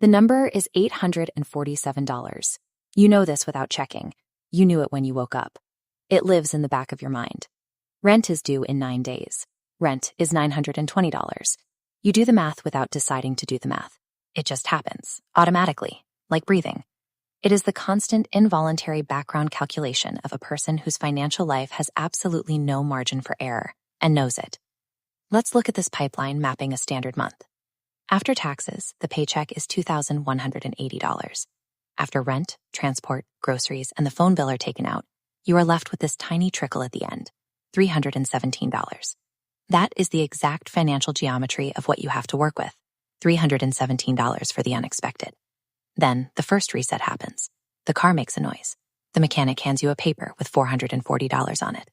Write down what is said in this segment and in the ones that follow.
The number is $847. You know this without checking. You knew it when you woke up. It lives in the back of your mind. Rent is due in 9 days. Rent is $920. You do the math without deciding to do the math. It just happens, automatically, like breathing. It is the constant involuntary background calculation of a person whose financial life has absolutely no margin for error and knows it. Let's look at this pipeline mapping a standard month. After taxes, the paycheck is $2,180. After rent, transport, groceries, and the phone bill are taken out, you are left with this tiny trickle at the end, $317. That is the exact financial geometry of what you have to work with, $317 for the unexpected. Then the first reset happens. The car makes a noise. The mechanic hands you a paper with $440 on it.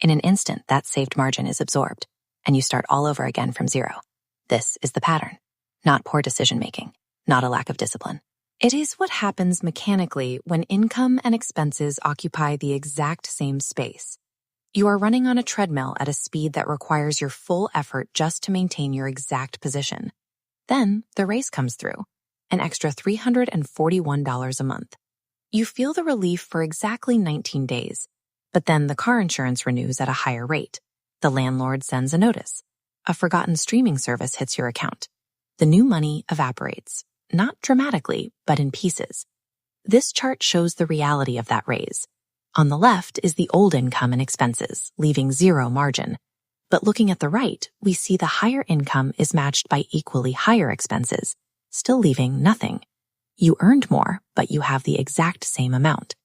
In an instant, that saved margin is absorbed, and you start all over again from zero. This is the pattern, not poor decision-making, not a lack of discipline. It is what happens mechanically when income and expenses occupy the exact same space. You are running on a treadmill at a speed that requires your full effort just to maintain your exact position. Then the raise comes through, an extra $341 a month. You feel the relief for exactly 19 days, but then the car insurance renews at a higher rate. The landlord sends a notice. A forgotten streaming service hits your account. The new money evaporates, not dramatically, but in pieces. This chart shows the reality of that raise. On the left is the old income and expenses, leaving zero margin. But looking at the right, we see the higher income is matched by equally higher expenses, still leaving nothing. You earned more, but you have the exact same amount.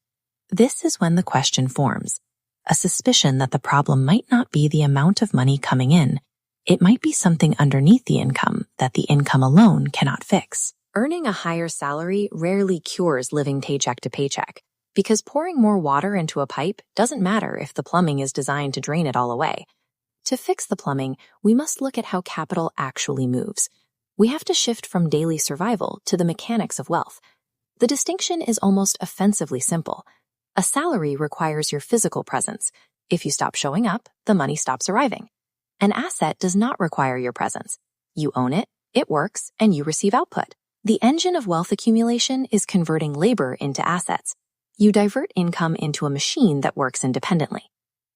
This is when the question forms, a suspicion that the problem might not be the amount of money coming in. It might be something underneath the income that the income alone cannot fix. Earning a higher salary rarely cures living paycheck to paycheck, because pouring more water into a pipe doesn't matter if the plumbing is designed to drain it all away. To fix the plumbing, we must look at how capital actually moves. We have to shift from daily survival to the mechanics of wealth. The distinction is almost offensively simple. A salary requires your physical presence. If you stop showing up, the money stops arriving. An asset does not require your presence. You own it, it works, and you receive output. The engine of wealth accumulation is converting labor into assets. You divert income into a machine that works independently.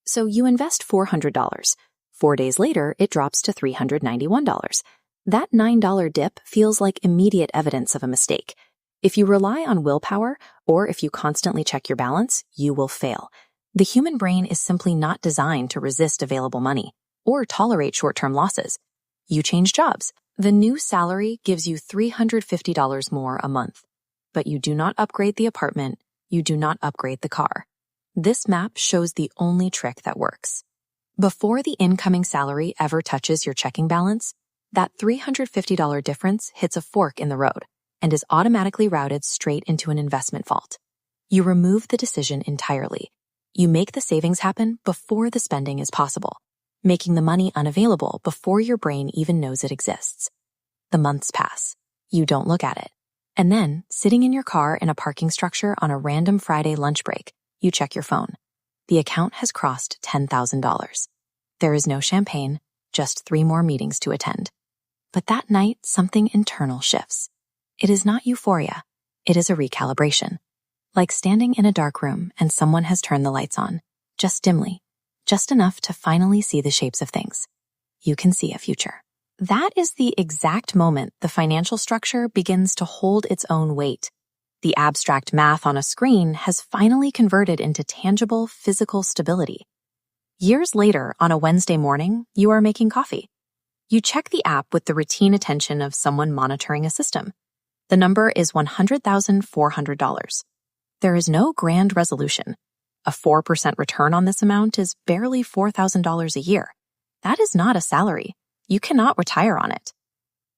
So you invest $400. 4 days later, it drops to $391. That $9 dip feels like immediate evidence of a mistake. If you rely on willpower, or if you constantly check your balance, you will fail. The human brain is simply not designed to resist available money or tolerate short-term losses. You change jobs. The new salary gives you $350 more a month, but you do not upgrade the apartment, you do not upgrade the car. This map shows the only trick that works. Before the incoming salary ever touches your checking balance, that $350 difference hits a fork in the road and is automatically routed straight into an investment vault. You remove the decision entirely. You make the savings happen before the spending is possible, making the money unavailable before your brain even knows it exists. The months pass. You don't look at it. And then, sitting in your car in a parking structure on a random Friday lunch break, you check your phone. The account has crossed $10,000. There is no champagne, just 3 more meetings to attend. But that night, something internal shifts. It is not euphoria. It is a recalibration. Like standing in a dark room and someone has turned the lights on, just dimly, just enough to finally see the shapes of things. You can see a future. That is the exact moment the financial structure begins to hold its own weight. The abstract math on a screen has finally converted into tangible physical stability. Years later, on a Wednesday morning, you are making coffee. You check the app with the routine attention of someone monitoring a system. The number is $100,400. There is no grand resolution. A 4% return on this amount is barely $4,000 a year. That is not a salary. You cannot retire on it.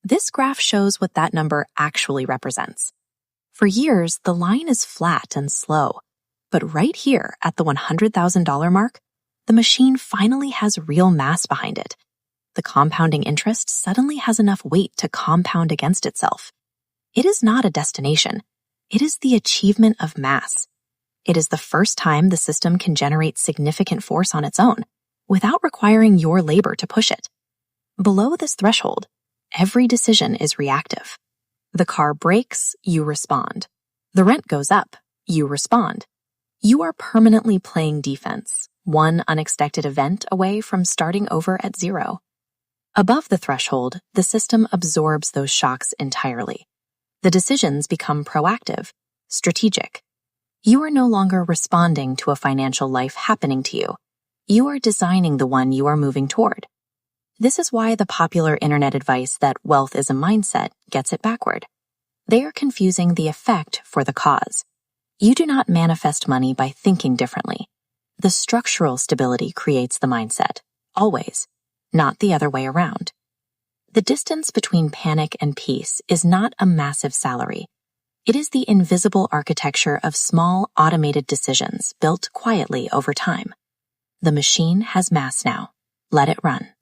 This graph shows what that number actually represents. For years, the line is flat and slow. But right here at the $100,000 mark, the machine finally has real mass behind it. The compounding interest suddenly has enough weight to compound against itself. It is not a destination. It is the achievement of mass. It is the first time the system can generate significant force on its own, without requiring your labor to push it. Below this threshold, every decision is reactive. The car brakes, you respond. The rent goes up, you respond. You are permanently playing defense, one unexpected event away from starting over at zero. Above the threshold, the system absorbs those shocks entirely. The decisions become proactive, strategic. You are no longer responding to a financial life happening to you. You are designing the one you are moving toward. This is why the popular internet advice that wealth is a mindset gets it backward. They are confusing the effect for the cause. You do not manifest money by thinking differently. The structural stability creates the mindset, always, not the other way around. The distance between panic and peace is not a massive salary. It is the invisible architecture of small, automated decisions built quietly over time. The machine has mass now. Let it run.